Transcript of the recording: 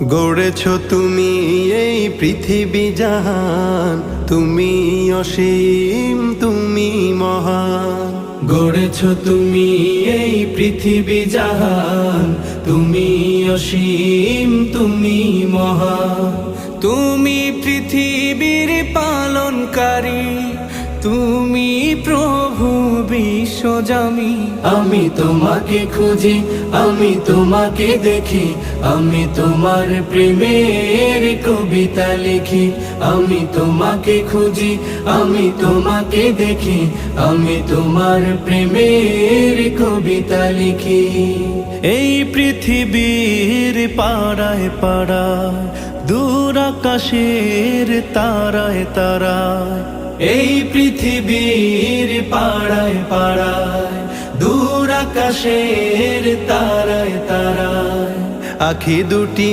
গড়েছ তুমি এই পৃথিবী জাহান, তুমি অসীম তুমি মহান। গড়েছ তুমি এই পৃথিবী জাহান, তুমি অসীম তুমি মহান। তুমি পৃথিবীর পালনকারী, তুমি প্রভু বিশ্বজামি। আমি তোমাকে খুঁজি, আমি তোমাকে দেখি, আমি তোমার প্রেমের কবিতা লিখি। আমি তোমাকে খুঁজি, আমি তোমাকে দেখি, আমি তোমার প্রেমের কবিতা লিখি। এই পৃথিবীর পাড়ায় পাড়ায়, দূর আকাশের তারায় তারায়, এই পৃথিবীর পাড়ায় পাড়ায়, দূর আকাশের তারায় তারায়, আখি দুটি